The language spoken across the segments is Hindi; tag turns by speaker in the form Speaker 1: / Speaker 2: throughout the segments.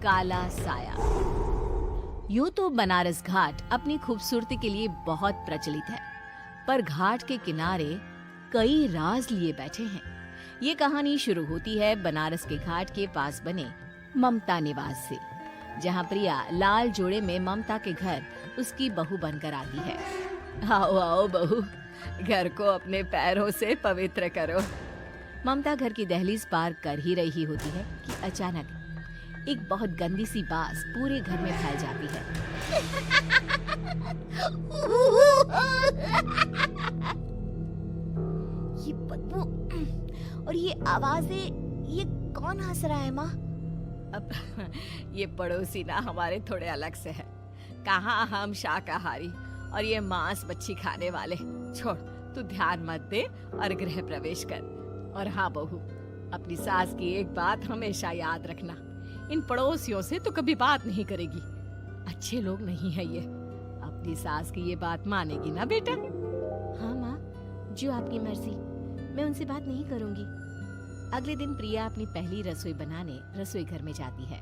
Speaker 1: काला साया। यूं तो बनारस घाट अपनी खूबसूरती के लिए बहुत प्रचलित है, पर घाट के किनारे कई राज लिए बैठे हैं। ये कहानी शुरू होती है बनारस के घाट के पास बने ममता निवास से, जहां प्रिया लाल जोड़े में ममता के घर उसकी बहू बनकर आती है। आओ आओ बहू, घर को अपने पैरों से पवित्र करो। ममता घर की दहलीज पार कर ही रही होती है कि अचानक एक बहुत गंदी सी बास पूरे घर में फैल जाती है।
Speaker 2: ये बदबू और ये आवाजें, ये कौन हंस रहा है माँ?
Speaker 1: अब ये पड़ोसी ना हमारे थोड़े अलग से है। कहाँ हम शाकाहारी और ये मांस मच्छी खाने वाले। छोड़, तू ध्यान मत दे और गृह प्रवेश कर। और हाँ बहू, अपनी सास की एक बात हमेशा याद रखना, इन पड़ोसियों से तो कभी बात नहीं करेगी। अच्छे लोग नहीं है ये। अपनी सास की ये बात मानेगी ना बेटा?
Speaker 2: हाँ माँ, जो आपकी मर्जी, मैं उनसे बात नहीं करूंगी।
Speaker 1: अगले दिन प्रिया अपनी पहली रसोई बनाने रसोई घर में जाती है।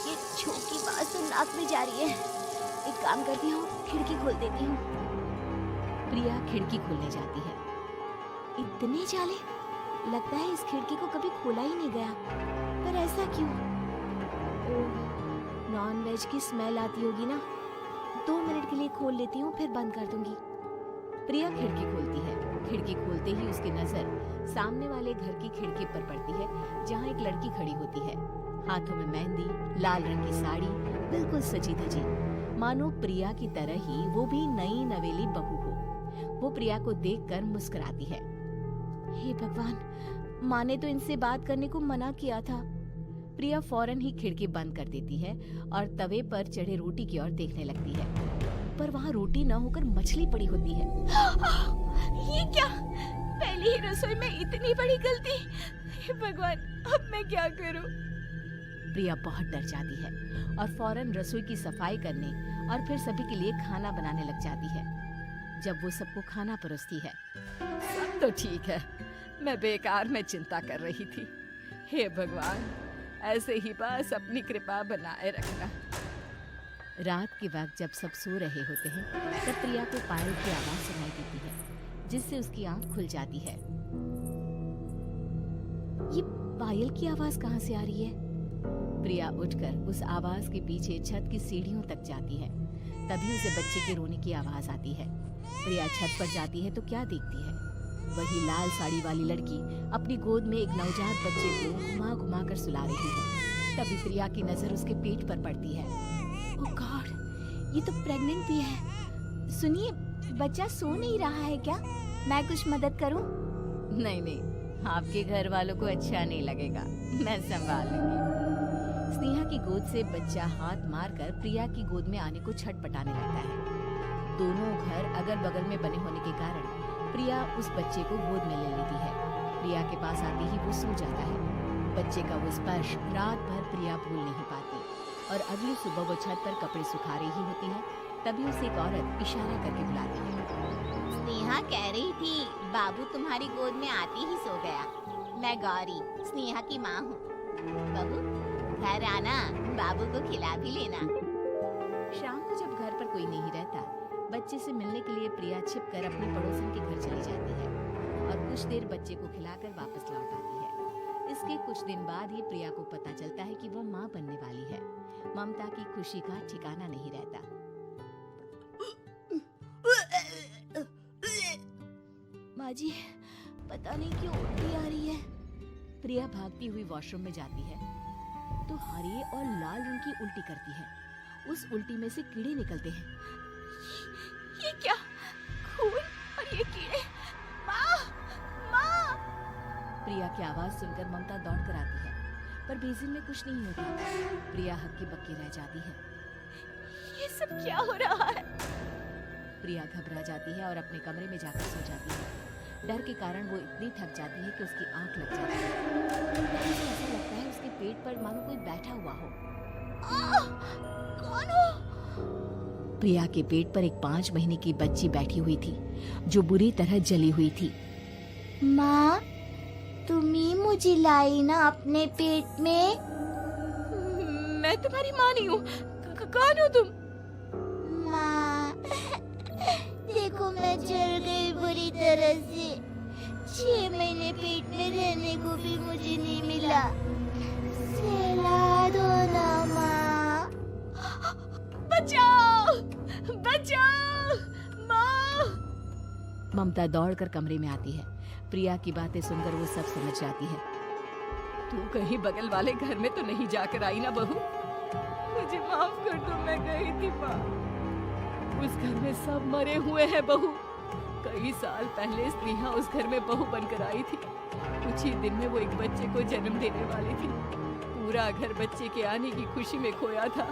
Speaker 2: ये छोटी बात तो नाक में जा रही है। एक काम करती हूँ, खिड़की खोल देती हूँ।
Speaker 1: प्रिया खिड़की खोलने जाती है।
Speaker 2: इतने जाले, लगता है इस खिड़की को कभी खोला ही नहीं गया। पर ऐसा क्यों? ओह, नॉन वेज की स्मेल आती होगी ना। 2 मिनट के लिए खोल लेती हूँ, फिर बंद कर दूंगी।
Speaker 1: प्रिया खिड़की खोलती है। खिड़की खोलते ही उसकी नजर सामने वाले घर की खिड़की पर पड़ती है, जहाँ एक लड़की खड़ी होती है, हाथों में मेहंदी, लाल रंग की साड़ी, बिल्कुल सजी धजी, मानो प्रिया की तरह ही वो भी नई नवेली बहू हो। वो प्रिया को देखकर मुस्कुराती है।
Speaker 2: हे भगवान, माँ ने तो इनसे बात करने को मना किया था।
Speaker 1: प्रिया फौरन ही खिड़की बंद कर देती है और तवे पर चढ़े रोटी की ओर देखने लगती है, पर वहाँ रोटी न होकर मछली पड़ी होती है।
Speaker 2: ये क्या? पहली ही रसोई में इतनी बड़ी गलती। हे भगवान, अब मैं क्या करूं?
Speaker 1: प्रिया बहुत डर जाती है और फौरन रसोई की सफाई करने और फिर सभी के लिए खाना बनाने लग जाती है। जब वो सबको खाना परोसती है, सब तो ठीक है, मैं बेकार में चिंता कर रही थी। हे भगवान, ऐसे ही बस अपनी कृपा बनाए रखना। रात के वक्त जब सब सो रहे होते हैं, तब प्रिया को पायल की आवाज सुनाई देती है, जिससे उसकी आंख खुल जाती है।
Speaker 2: ये पायल की आवाज कहाँ से आ रही है?
Speaker 1: प्रिया उठकर उस आवाज के पीछे छत की सीढ़ियों तक जाती है। तभी उसे बच्चे के रोने की आवाज आती है। प्रिया छत पर जाती है तो क्या देखती है? वही लाल साड़ी वाली लड़की अपनी गोद में एक नवजात बच्चे को घुमा घुमा कर सुला रही है। तभी प्रिया की नजर उसके पेट पर पड़ती है।
Speaker 2: ओह गॉड, ये तो प्रेग्नेंट भी है। सुनिए, बच्चा सो नहीं रहा है क्या? मैं कुछ मदद करूं?
Speaker 1: नहीं नहीं, आपके घर वालों को अच्छा नहीं लगेगा, मैं संभाल लूंगी। स्नेहा की गोद से बच्चा हाथ मारकर प्रिया की गोद में आने को छटपटाने लगता है। दोनों घर अगल बगल में बने होने के कारण प्रिया उस बच्चे को गोद में ले लेती है। प्रिया के पास आते ही वो सो जाता है। बच्चे का वो स्पर्श रात भर प्रिया भूल नहीं पाती और अगली सुबह वो छत पर कपड़े सुखा रही होती है। तभी उसे एक औरत इशारा करके बुलाती है।
Speaker 2: स्नेहा कह रही थी बाबू तुम्हारी गोद में आते ही सो गया। मैं गौरी, स्नेहा की माँ हूँ। बहू, घर आना, बाबू को खिला भी लेना।
Speaker 1: शाम को जब घर पर कोई नहीं रहता, बच्चे से मिलने के लिए प्रिया छिपकर अपने पड़ोसन के घर चली जाती है और कुछ देर बच्चे को खिलाकर वापस लौट आती है। इसके कुछ दिन बाद ही प्रिया को पता चलता है कि वो माँ बनने वाली है। ममता की खुशी का ठिकाना नहीं रहता।
Speaker 2: माँ जी, पता नहीं क्यों उल्टी आ रही है।
Speaker 1: प्रिया भागती हुई वॉशरूम में जाती है तो हरे और लाल रंग की उल्टी करती है। उस उल्टी में से कीड़े निकलते हैं।
Speaker 2: ये क्या? खून और ये कीड़े! माँ! माँ!
Speaker 1: प्रिया की आवाज सुनकर ममता दौड़ कर आती है, पर बेसिन में कुछ नहीं होता। प्रिया हक्की बक्की रह जाती है।
Speaker 2: ये सब क्या हो रहा है?
Speaker 1: प्रिया घबरा जाती है और अपने कमरे में जाकर सो जाती है। डर के कारण वो इतनी थक जाती है कि उसकी आंख लग जाती है। उसे ऐसा लगता है उसके पेट पर मानो कोई बैठा हुआ हो।
Speaker 2: कौन हो?
Speaker 1: प्रिया के पेट पर एक 5 महीने की बच्ची बैठी हुई थी, जो बुरी तरह जली हुई थी।
Speaker 2: माँ, तुम ही मुझे लाई ना अपने पेट में।
Speaker 1: मैं तुम्हारी माँ नहीं हूँ। कौन हो तुम?
Speaker 2: माँ, देखो मैं जल गई बुरी तरह से। 6 महीने पेट में रहने को भी मुझे नहीं मिला। सहला दो ना माँ।
Speaker 1: बचाओ, बचाओ, माँ। ममता दौड़कर कमरे में आती है। प्रिया की बातें सुनकर वो सब समझ जाती है। तू कहीं बगल वाले घर में तो नहीं जाकर आई ना बहू? मुझे माफ कर दो, मैं गई थी माँ। उस घर में सब मरे हुए हैं बहू। कई साल पहले स्नेहा उस घर में बहू बनकर आई थी। कुछ ही दिन में वो एक बच्चे को जन्म देने वाली थी। पूरा घर बच्चे के आने की खुशी में खोया था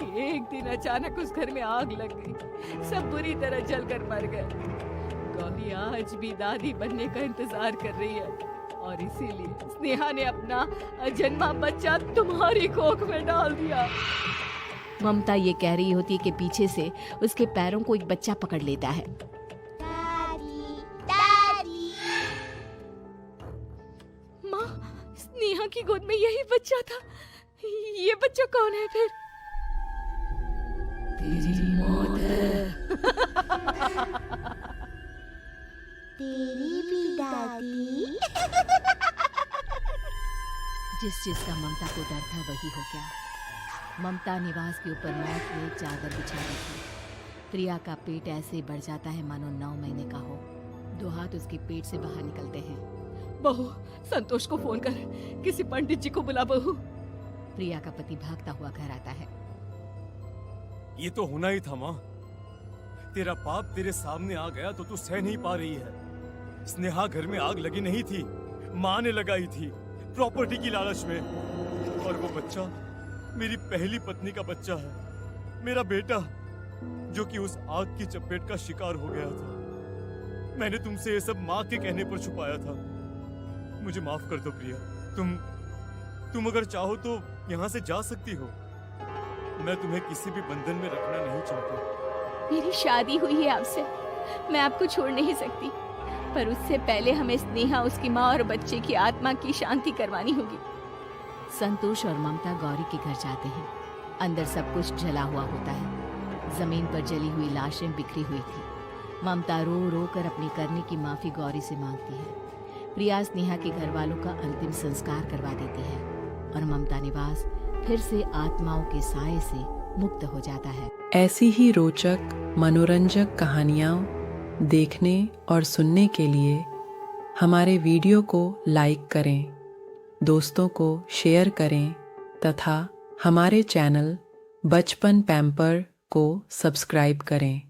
Speaker 1: कि एक दिन अचानक उस घर में आग लग गई। सब बुरी तरह जलकर मर गए। गौरी आज भी दादी बनने का इंतजार कर रही है और इसीलिए स्नेहा ने अपना अजन्मा बच्चा तुम्हारी कोख में डाल दिया। ममता ये कह रही होती है कि पीछे से उसके पैरों को एक बच्चा पकड़ लेता है।
Speaker 2: दादी, दादी।
Speaker 1: माँ, स्नेहा की गोद में यही बच्चा था। ये बच्चा कौन है फिर? तेरी मौत है।
Speaker 2: तेरी भी दादी।
Speaker 1: जिस चीज का ममता को डर था वही हो गया। ममता निवास के ऊपर मौत में चादर बिछा दी थी। प्रिया का पेट ऐसे ही बढ़ जाता है मानो 9 महीने का हो। 2 हाथ उसके पेट से बाहर निकलते हैं। बहू, संतोष को फोन कर, किसी पंडित जी को बुला बहू। प्रिया का पति भागता हुआ घर आता है।
Speaker 3: ये तो होना ही था माँ। तेरा पाप तेरे सामने आ गया तो तू सह नहीं पा रही है। स्नेहा घर में आग लगी नहीं थी, माँ ने लगाई थी प्रॉपर्टी की लालच में। और वो बच्चा मेरी पहली पत्नी का बच्चा है, मेरा बेटा, जो कि उस आग की चपेट का शिकार हो गया था। मैंने तुमसे ये सब माँ के कहने पर छुपाया था। मुझे माफ कर दो प्रिया। तुम अगर चाहो तो यहाँ से जा सकती हो। मैं तुम्हें किसी भी बंधन में रखना नहीं चाहता।
Speaker 1: मेरी शादी हुई है आपसे, मैं आपको छोड़ नहीं सकती, पर उससे पहले हमें स्नेहा, उसकी माँ और बच्चे की आत्मा की शांति करवानी होगी। संतोष और ममता गौरी के घर जाते हैं। अंदर सब कुछ जला हुआ होता है। जमीन पर जली हुई लाशें बिखरी हुई थी। ममता रो रो कर अपनी करने की माफी गौरी से मांगती है। प्रिया स्नेहा के घर वालों का अंतिम संस्कार करवा देती है और ममता निवास फिर से आत्माओं के साए से मुक्त हो जाता है।
Speaker 4: ऐसी ही रोचक मनोरंजक कहानियाँ देखने और सुनने के लिए हमारे वीडियो को लाइक करें, दोस्तों को शेयर करें तथा हमारे चैनल बचपन पैम्पर को सब्सक्राइब करें।